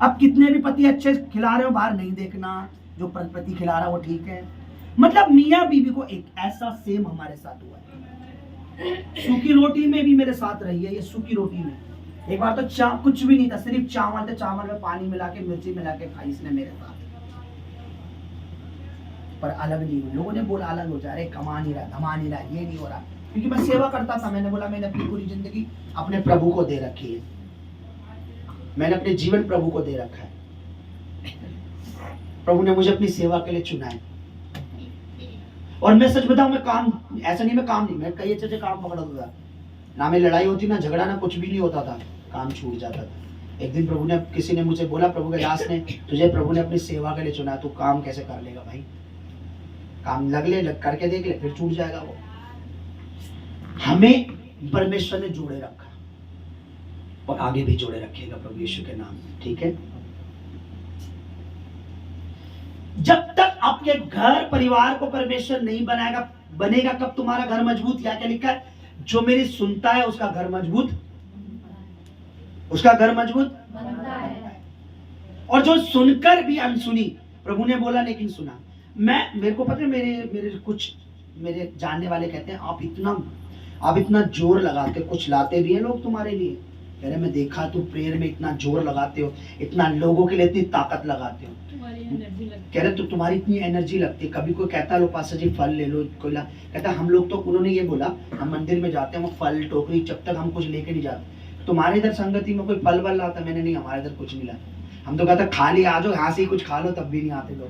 अब कितने भी पति अच्छे खिला रहे हो बाहर नहीं देखना, जो पति खिला रहा है वो ठीक है। मतलब मियाँ बीवी को एक ऐसा सेम हमारे साथ हुआ है। सूखी रोटी में भी मेरे साथ रही है, ये सूखी रोटी में एक बार तो कुछ भी नहीं था, सिर्फ चावल में पानी मिला के, मिर्ची मिला के खाई इसने मेरे साथ, पर अलग नहीं हुई। लोगों ने बोला अलग हो जा रहे, कमा नहीं रहा, धमा नहीं रहा, ये नहीं हो रहा, क्योंकि मैं सेवा करता था। मैंने बोला मैंने अपनी पूरी जिंदगी अपने प्रभु को दे रखी है, मैंने अपने जीवन प्रभु को दे रखा है, प्रभु ने मुझे अपनी सेवा के लिए चुना है। और मैं सच बताऊं, मैं काम ऐसा नहीं, मैं कई अच्छे काम पकड़ा होता था, ना में लड़ाई होती, ना झगड़ा, ना कुछ भी नहीं होता था, काम छूट जाता था। एक दिन प्रभु ने, किसी ने मुझे बोला, प्रभु के दास ने, तुझे प्रभु ने अपनी सेवा के लिए चुना, तू काम कैसे कर लेगा भाई, काम लग करके देख ले, फिर छूट जाएगा वो। हमें परमेश्वर ने जोड़े रखा और आगे भी जोड़े रखेगा प्रभु यीशु के नाम में, ठीक है। जब तक आपके घर परिवार को परमेश्वर नहीं बनेगा कब तुम्हारा घर मजबूत। क्या लिखा है, जो मेरी सुनता है उसका घर मजबूत बनता है, और जो सुनकर भी अनसुनी, प्रभु ने बोला लेकिन सुना। मेरे को पता है, मेरे जानने वाले कहते हैं आप इतना जोर लगाते, कुछ लाते भी हैं लोग तुम्हारे लिए, कह रहे मैं देखा तू प्रेयर में इतना जोर लगाते हो, इतना लोगों के लिए इतनी ताकत लगाते हो, कह रहे तो तुम्हारी इतनी एनर्जी लगती है। कभी कोई कहता लो पास्टर जी फल ले लो, कोई कहता हम लोग तो, उन्होंने ये बोला, हम मंदिर में जाते हैं, वो फल टोकरी जब तक हम कुछ लेके नहीं जाते। तुम्हारे इधर संगति में कोई फल वल लाता, मैंने नहीं, हमारे इधर कुछ नहीं लाता, हम तो कहते खाली आ जाओ, यहाँ से ही कुछ खा लो, तब भी नहीं आते लोग।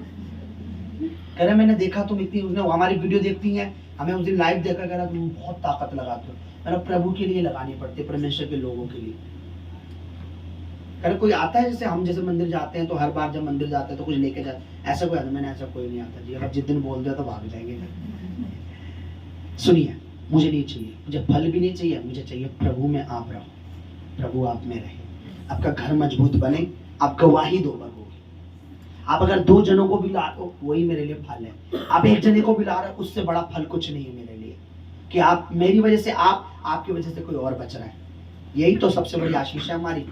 कह रहे मैंने देखा तुम इतनी, उसने हमारी वीडियो देखती है, हमें उस दिन लाइव देखा, कह रहा तुम बहुत ताकत लगाते हो। मेरा प्रभु के लिए लगानी पड़ती है, परमेश्वर के लोगों के लिए। अगर कोई आता है जैसे हम जैसे मंदिर जाते हैं तो हर बार जब मंदिर जाते हैं तो कुछ लेके जाते, ऐसा कोई आता? मैंने ऐसा कोई नहीं आता जी, अगर जिस दिन बोल दिया तो भाग जाएंगे। सुनिए, मुझे नहीं चाहिए, मुझे फल भी नहीं चाहिए, मुझे चाहिए प्रभु में आप रहो, प्रभु आप में रहे, आपका घर मजबूत बने, आप गवाही दो प्रभु। आप अगर 2 जनों को भी ला दो वही मेरे लिए फल है। आप 1 जने को भी ला रहे हो उससे बड़ा फल कुछ नहीं है मेरे लिए, कि आप मेरी वजह से, आपकी वजह से कोई और बच रहा है। यही तो सबसे बड़ी आशीष है हमारी।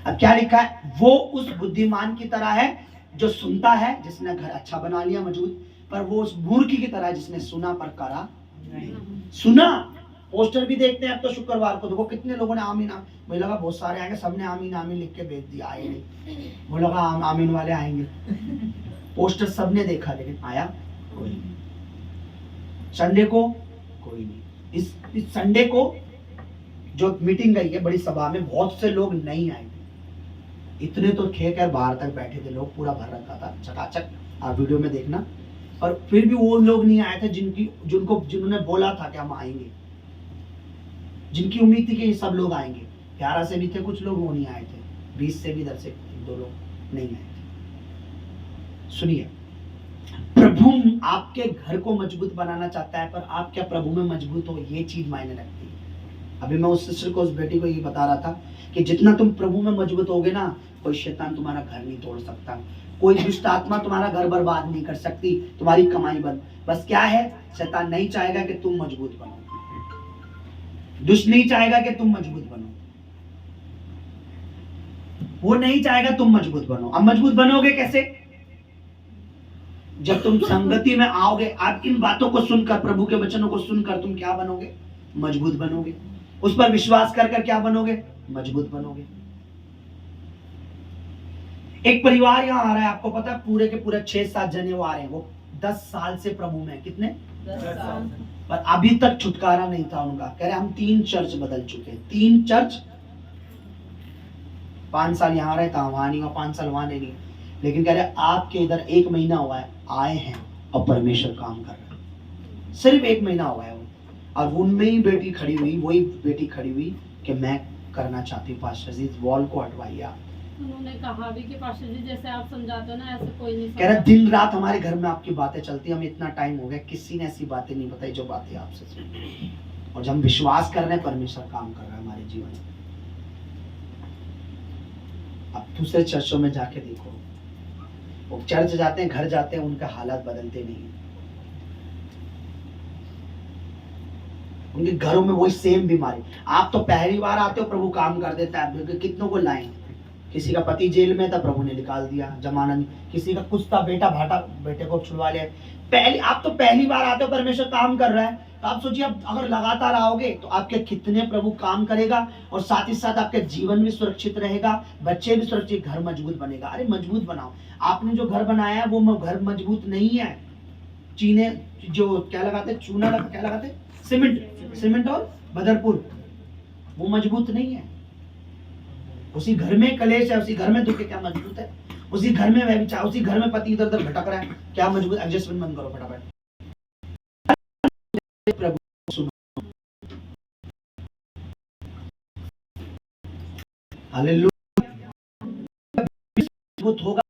अब क्या लिखा है? वो उस बुद्धिमान की तरह है जो सुनता है, जिसने घर अच्छा बना लिया मजबूत, पर वो उस मूर्ख की तरह है जिसने सुना पर करा नहीं। सुना, पोस्टर भी देखते हैं अब तो शुक्रवार को, देखो कितने लोगों ने आमीन, मुझे लगा बहुत सारे आएंगे, सबने आमीन आमीन लिख के भेज दिया, आए नहीं। मुझे लगा आमीन वाले आएंगे, पोस्टर सबने देखा लेकिन आया कोई नहीं। संडे को कोई नहीं। इस संडे को जो मीटिंग गई है बड़ी सभा में, बहुत से लोग नहीं आए थे, इतने तो खे कर बाहर तक बैठे थे लोग, पूरा भर रखा था चकाचक, आप वीडियो में देखना। और फिर भी वो लोग नहीं आए थे जिन्होंने बोला था कि हम आएंगे, जिनकी उम्मीद थी कि ये सब लोग आएंगे। 11 से भी थे कुछ लोग, वो नहीं आए थे। 20 से भी 10 से 2 लोग नहीं आए थे। सुनिए, प्रभु आपके घर को मजबूत बनाना चाहता है, पर आप क्या प्रभु में मजबूत हो, ये चीज मायने रखती है। अभी मैं उस सिस्टर को, उस बेटी को ये बता रहा था कि जितना तुम प्रभु में मजबूत होगे ना, कोई शैतान तुम्हारा घर नहीं तोड़ सकता, कोई दुष्ट आत्मा तुम्हारा घर बर्बाद नहीं कर सकती, तुम्हारी कमाई बंद। बस क्या है, शैतान नहीं चाहेगा कि तुम मजबूत बनो, दुष्ट नहीं चाहेगा कि तुम मजबूत बनो, वो नहीं चाहेगा तुम मजबूत बनो। अब मजबूत बनोगे कैसे? जब तुम संगति में आओगे, आप इन बातों को सुनकर, प्रभु के वचनों को सुनकर तुम क्या बनोगे? मजबूत बनोगे। उस पर विश्वास कर क्या बनोगे? मजबूत बनोगे। एक परिवार यहाँ आ रहा है, आपको पता है, पूरे के पूरे 6-7 जने वो आ रहे हैं, वो 10 साल से प्रभु में। कितने? 10 साल। पर अभी तक छुटकारा नहीं था उनका। कह रहे हम 3 चर्च बदल चुके हैं, 3 चर्च, 5 साल यहाँ रहे था, वहां नहीं हुआ, 5 साल वहां नहीं, लेकिन कह रहे आपके इधर 1 महीना हुआ है आए हैं और परमेश्वर काम कर रहा है। सिर्फ 1 महीना हुआ है, और उनमें ही बेटी खड़ी हुई, वही बेटी खड़ी हुई कि मैं करना चाहती हूँ पास्टर जी, इस वॉल को हटवाइए आप। उन्होंने कहा भी कि पास्टर जी जैसे आप समझाते हो ना, ऐसे कोई नहीं। कह रहा दिन रात हमारे घर में आपकी बातें चलती, हमें इतना टाइम हो गया, किसी ने ऐसी बातें नहीं बताई जो बातें आपसे सुनी, और जब हम विश्वास कर रहे हैं परमेश्वर काम कर रहा है हमारे जीवन में। अब दूसरे चर्चों में जाके देखो, वो चर्च जाते हैं, घर जाते हैं, उनका हालात बदलते नहीं है, उनके घरों में वही सेम बीमारी। आप तो पहली बार आते हो, प्रभु काम कर देता है, कितनों को लाएं। किसी का पति जेल में था, प्रभु ने निकाल दिया, जमानत। किसी का कुछ था, बेटा भाटा, बेटे को छुड़वा लिया। आप तो पहली बार आते हो, परमेश्वर काम कर रहा है, तो आप सोचिए अब अगर लगातार आओगे तो आपके कितने प्रभु काम करेगा, और साथ ही साथ आपके जीवन भी सुरक्षित रहेगा, बच्चे भी सुरक्षित, घर मजबूत बनेगा। अरे मजबूत बनाओ। आपने जो घर बनाया है वो घर मजबूत नहीं है। चीने जो क्या लगाते, चूना क्या लगाते, सीमेंट और बदरपुर, वो मजबूत नहीं है। उसी घर में कलेश है, उसी घर में दुख है, क्या मजबूत है? उसी घर में व्यभिचार, उसी घर में पति इधर उधर भटक रहा है, क्या मजबूत? एडजस्टमेंट बंद करो फटाफट। प्रभु सुनो, हालेलुया। मजबूत होगा,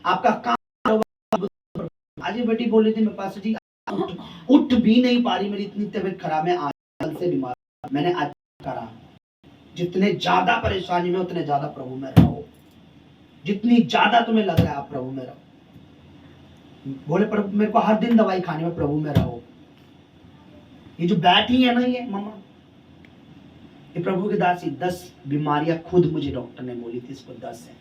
आपका काम। आज ये बेटी बोल रही थी मेरे पास, जी उठ भी नहीं पा रही, मेरी इतनी तबीयत खराब है, आज से बीमार। मैंने आज करा, जितने ज्यादा परेशानी में उतने ज्यादा प्रभु में रहो, जितनी ज्यादा तुम्हें लग रहा है आप प्रभु में रहो। बोले प्रभु मेरे को हर दिन दवाई खाने में, प्रभु में रहो। ये जो बैठी है ना, ये मम्मा, ये प्रभु की दासी, 10 बीमारियां खुद मुझे डॉक्टर ने बोली थी, इसको 10 है।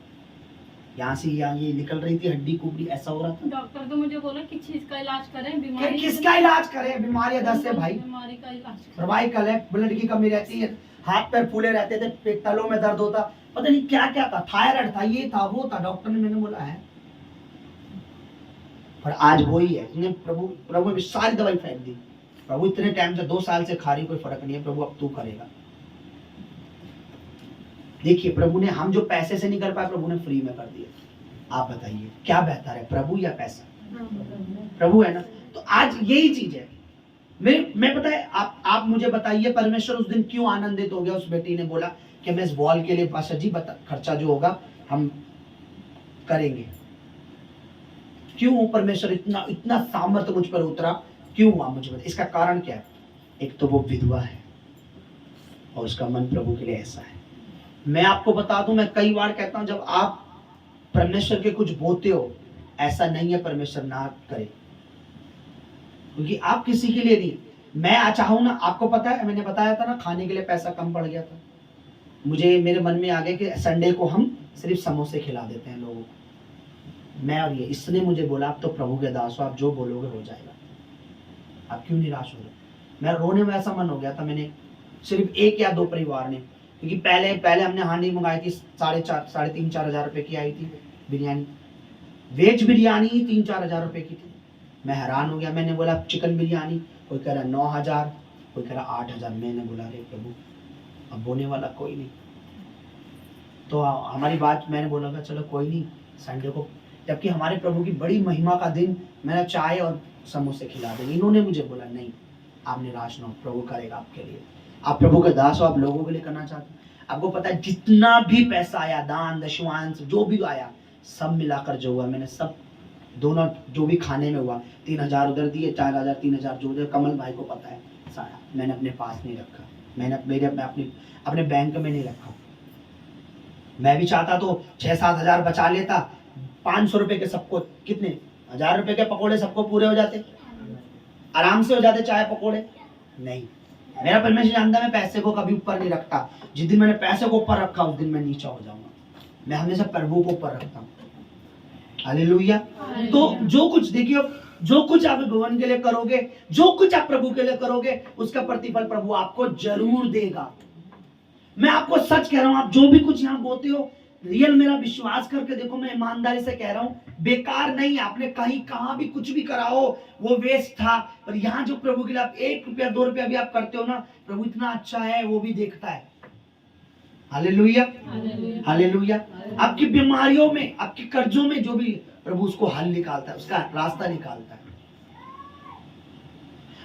यहाँ से यहाँ ये निकल रही थी, हड्डी कुबड़ी, ऐसा हो रहा था। डॉक्टर तो मुझे बोला कि चीज का इलाज करें, बीमारी किसका इलाज करें? बीमारियां 10 है भाई। बीमारी का इलाज सर्वाइकल है, ब्लड की कमी रहती है, हाथ पैर फूले रहते थे, पेट तलों में दर्द होता, पता नहीं क्या क्या था, थायराइड था, ये था वो था, डॉक्टर ने मैंने बोला है। पर आज वही है, प्रभु ने सारी दवाई फेंक दी। प्रभु इतने टाइम से 2 साल से खा रही, कोई फर्क नहीं है, प्रभु अब तू करेगा। देखिए प्रभु ने, हम जो पैसे से नहीं कर पाए, प्रभु ने फ्री में कर दिया। आप बताइए क्या बेहतर है, प्रभु या पैसा? प्रभु है ना। तो आज यही चीज है। मैं पता है, आप मुझे बताइए, परमेश्वर उस दिन क्यों आनंदित हो गया? उस बेटी ने बोला कि मैं इस वॉल के लिए पास्टर जी खर्चा जो होगा हम करेंगे। क्यों परमेश्वर इतना इतना सामर्थ्य मुझ पर उतरा, क्यों हुआ मुझे बता। इसका कारण क्या है? एक तो वो विधवा है और उसका मन प्रभु के लिए ऐसा है। मैं आपको बता दूं, मैं कई बार कहता हूं, जब आप परमेश्वर के कुछ बोते हो, ऐसा नहीं है परमेश्वर ना करे, क्योंकि आप किसी के लिए नहीं। मैं चाहूं ना, आपको पता है मैंने बताया था ना, खाने के लिए पैसा कम पड़ गया था, मुझे मेरे मन में आ गया कि संडे को हम सिर्फ समोसे खिला देते हैं लोगों को। मैं और ये, इसने मुझे बोला आप तो प्रभु के दास हो, आप जो बोलोगे हो जाएगा, आप क्यों निराश हो रहे? मेरा रोने में ऐसा मन हो गया था। मैंने सिर्फ 1 या 2 परिवार ने, क्योंकि पहले हमने हांडी मंगाई थी 3,500-4,500 रुपए की आई थी बिरयानी, वेज बिरयानी 3-4 हजार रुपए की थी। मैं हैरान हो गया। मैंने बोला चिकन बिरयानी, कोई कह रहा 9,000, कोई कह रहा 8,000। मैंने बोला अरे प्रभु, अब बोने वाला कोई नहीं। तो हमारी बात, मैंने बोला चलो कोई नहीं, संडे को, जबकि हमारे प्रभु की बड़ी महिमा का दिन, मैंने चाय और समोसे खिला देंगे। इन्होंने मुझे बोला नहीं, आप निराश ना हो, प्रभु करेगा आपके लिए। आप प्रभु का दास हो, आप लोगों के लिए करना चाहते हैं। आपको पता है जितना भी पैसा आया, दान दशमांश जो भी आया, सब मिलाकर जो हुआ, मैंने सब, दोनों जो भी खाने में हुआ, 3,000 उधर दिए, 4,000 3,000 जो उधर, कमल भाई को पता है सारा, मैंने अपने पास नहीं रखा, मैंने अपने बैंक में नहीं रखा। मैं भी चाहता तो 6-7 हजार बचा लेता, 500 रुपए के सबको, कितने 1000 रुपए के पकोड़े सबको पूरे हो जाते, आराम से हो जाते चाय पकोड़े। नहीं, मेरा परमेश्वर जानता है मैं पैसे को कभी ऊपर नहीं रखता। जिस दिन मैंने पैसे को ऊपर रखा उस दिन मैं नीचा हो जाऊंगा। मैं हमेशा प्रभु को ऊपर रखता हूँ। हालेलुया। तो जो कुछ देखिए, जो कुछ आप भवन के लिए करोगे, जो कुछ आप प्रभु के लिए करोगे, उसका प्रतिफल प्रभु आपको जरूर देगा। मैं आपको सच कह रहा हूं, आप जो भी कुछ यहाँ बोते हो, रियल मेरा विश्वास करके देखो, मैं ईमानदारी से कह रहा हूं, बेकार नहीं। आपने कहीं कहां भी कुछ भी करा हो वो वेस्ट था, और यहाँ जो प्रभु के लिए आप 1 रुपया 2 रुपया भी आप करते हो ना, प्रभु इतना अच्छा है, वो भी देखता है। Hallelujah, hallelujah. आपकी बीमारियों में, आपके कर्जों में, जो भी, प्रभु उसको हल निकालता है, उसका रास्ता निकालता है।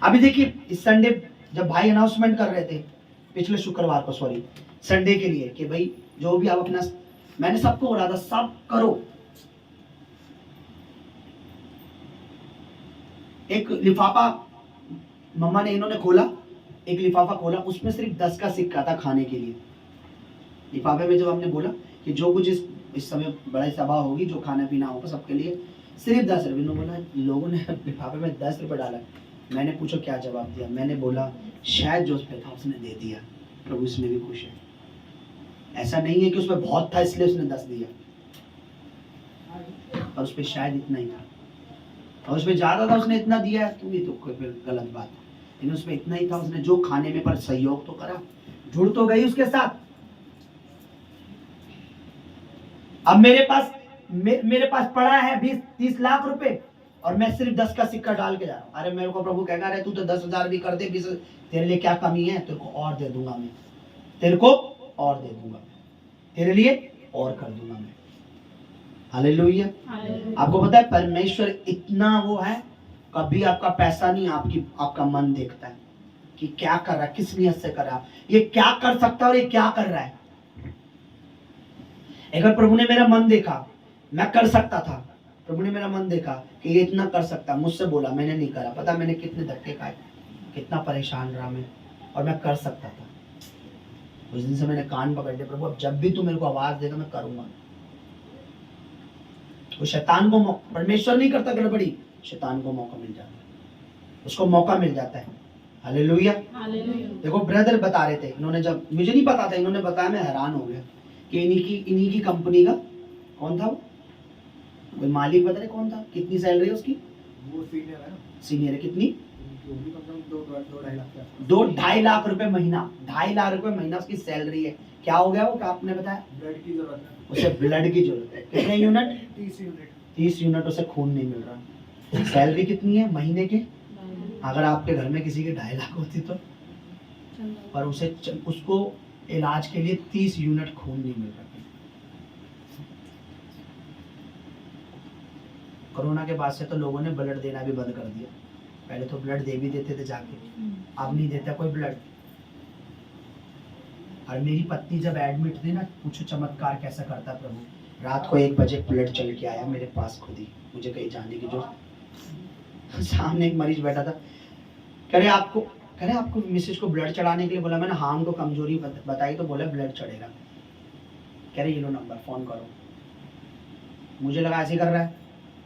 अभी देखिए इस संडे जब भाई अनाउंसमेंट कर रहे थे, पिछले शुक्रवार को, सॉरी, संडे के लिए, कि भाई जो भी आप अपना, मैंने सबको बोला था सब करो। एक लिफाफा मम्मा ने, इन्होंने खोला, एक लिफाफा खोला, उसमें सिर्फ 10 का सिक्का था खाने के लिए। लिफाफे में जब हमने बोला कि जो कुछ इस समय बड़ी सभा होगी, जो खाना पीना होगा सबके लिए, सिर्फ 10 रुपये। इन्होंने बोला, लोगों ने लिफाफे में 10 रुपये डाला। मैंने पूछो क्या जवाब दिया? मैंने बोला शायद जो उस पे था उसने दे दिया, प्रभु इसमें भी खुश है। ऐसा नहीं है कि उसमें बहुत था इसलिए उसने 10 दिया, और उस पे शायद इतना ही था, और उसमें ज्यादा था उसने इतना दिया, तो ये तो कोई गलत बात है। लेकिन उसमें इतना ही था, उसने जो खाने में पर सहयोग तो करा, जुड़ तो गई उसके साथ। अब मेरे पास पड़ा है 20-30 लाख रुपए, और मैं सिर्फ 10 का सिक्का डाल के जा रहा हूँ। अरे मेरे को प्रभु कहेगा, अरे तू तो 10,000 भी कर दे, 20, तेरे लिए क्या कमी है? तेरे को और दे दूंगा मैं, तेरे को और दे दूंगा, तेरे लिए और कर दूंगा मैं। हालेलुया। आपको पता है परमेश्वर इतना वो है, कभी आपका पैसा नहीं, आपका मन देखता है कि क्या कर रहा है, किस नियत से कर रहा है, ये क्या कर सकता है और ये क्या कर रहा है। एक बार प्रभु ने मेरा मन देखा, मैं कर सकता था, प्रभु ने मेरा मन देखा कि ये इतना कर सकता, मुझसे बोला, मैंने नहीं करा। पता मैंने कितने धक्के खाए, कितना परेशान रहा मैं, और मैं कर सकता था। उस दिन से मैंने कान पकड़ लिया, प्रभु अब जब भी तू मेरे को आवाज देगा मैं करूंगा। वो शैतान को, परमेश्वर नहीं करता गड़बड़ी, शैतान को मौका मिल जाता है, उसको मौका मिल जाता है। हालेलुया। देखो ब्रदर बता रहे थे, इन्होंने, जब मुझे नहीं पता था, इन्होंने बताया, मैं हैरान हो गया कि इन्हीं की कंपनी का, कौन था वो मालिक, बता रहे कौन था, कितनी सैलरी है उसकी? वो सीनियर है, सीनियर है, कितनी? 2-2.5 लाख रुपए महीना, 2.5 लाख रुपए महीना उसकी सैलरी है। क्या हो गया वो, क्या आपने बताया? ब्लड की जरूरत है, उसे ब्लड की जरूरत है। कितने यूनिट? 30 यूनिट उसे खून नहीं मिल रहा। सैलरी कितनी है महीने के? अगर आपके घर में किसी की 2.5 लाख होती तो, पर उसको इलाज के लिए 30 यूनिट खून नहीं मिल रहा। कोरोना के बाद से तो लोगों ने ब्लड देना भी बंद कर दिया। पहले तो ब्लड दे भी देते थे जाके, अब नहीं देता कोई ब्लड। और मेरी पत्नी जब एडमिट थी ना, पूछो चमत्कार कैसा करता प्रभु। रात को 1 बजे ब्लड चल के आया मेरे पास खुद ही, मुझे कहीं जाने की जो सामने एक मरीज बैठा था, कह रहे आपको मिसेज को ब्लड चढ़ाने के लिए बोला। मैंने हाँ उनको कमजोरी बताई तो बोला ब्लड चढ़ेगा। कह रहे ये लो नंबर, फोन करो। मुझे लगा ऐसे कर रहा है,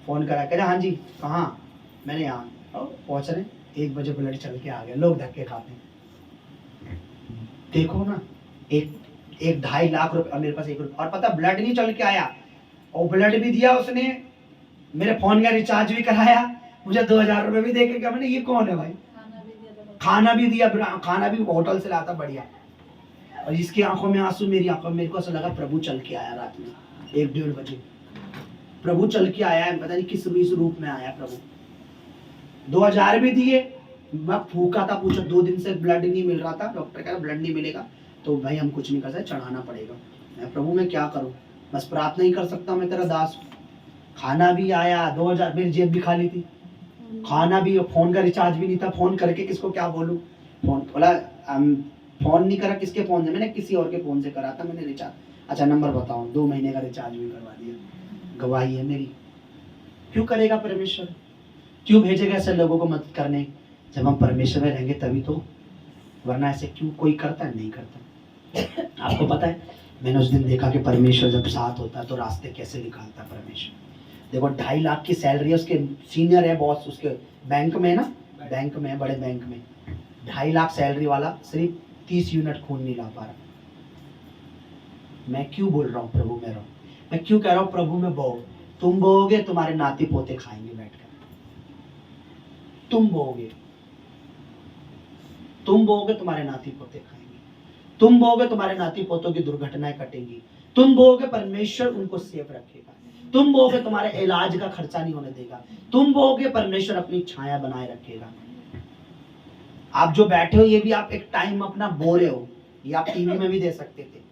फोन करा, कह रहे हाँ जी कहाँ, मैंने यहाँ पहुंच रहे, 1 बजे ब्लड चल के आ गया। लोग धक्के खाते हैं। देखो ना, एक 2.5 लाख रुपए और मेरे पास 1 रुपया, और पता ब्लड नहीं चल के आया, और ब्लड भी दिया उसने, मेरे फोन का रिचार्ज भी कराया, मुझे 2000 रुपए भी दे के। क्या मैंने, ये कौन है भाई, खाना भी दिया, खाना भी होटल से लाता बढ़िया। और जिसकी आंखों में आंसू, मेरी आंखों में, मेरे को ऐसा लगा प्रभु चल के आया रात में 1-1:30 बजे। प्रभु चल के आया है, पता नहीं किस रूप में आया प्रभु। 2000 भी दिए, मैं फूका था, पूछो 2 दिन से ब्लड नहीं मिल रहा था, डॉक्टर कह रहा ब्लड नहीं मिलेगा तो भाई हम कुछ नहीं कर सकते, चढ़ाना पड़ेगा। मैं प्रभु मैं क्या करूं, बस प्रार्थना ही कर सकता, मैं तेरा दास। खाना भी आया, 2000, मेरी जेब भी खाली थी, खाना भी, फोन का रिचार्ज भी नहीं था, फोन करके किसको क्या बोलूं। फोन बोला फोन नहीं करा, किसके फोन से, मैंने किसी और के फोन से करा था मैंने रिचार्ज। अच्छा नंबर बताओ, 2 महीने का रिचार्ज भी करवा दिया। गवाही है मेरी। क्यों करेगा परमेश्वर, क्यों भेजेगा ऐसे लोगों को मदद करने, जब हम परमेश्वर में रहेंगे तभी तो, वरना ऐसे क्यों कोई करता है, नहीं करता। आपको पता है, मैंने उस दिन देखा कि परमेश्वर जब साथ होता है तो रास्ते कैसे निकालता है परमेश्वर। देखो 2.5 लाख की सैलरी है, उसके सीनियर है बॉस, उसके बैंक में है ना, बैंक में है, बड़े बैंक में 2.5 लाख सैलरी वाला सिर्फ 30 यूनिट खून नहीं ला पा रहा। मैं क्यों बोल रहा हूँ प्रभु में रहो, मैं क्यों कह रहा हूँ प्रभु में बो, तुम बोओगे तुम्हारे नाती पोते खाएंगे बैठकर, तुम बोओगे तुम्हारे नाती पोते खाएंगे, तुम बोओगे तुम्हारे नाती पोतों की दुर्घटनाएं कटेंगी, तुम बोओगे परमेश्वर उनको सेफ रखेगा, तुम बोओगे तुम्हारे इलाज का खर्चा नहीं होने देगा, तुम बोओगे परमेश्वर अपनी छाया बनाए रखेगा। आप जो बैठे हो ये भी आप एक टाइम अपना बो रहे हो, ये आप टीवी में भी दे सकते थे,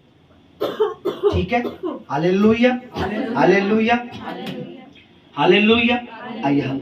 ठीक है। Hallelujah, hallelujah, hallelujah. आइए हम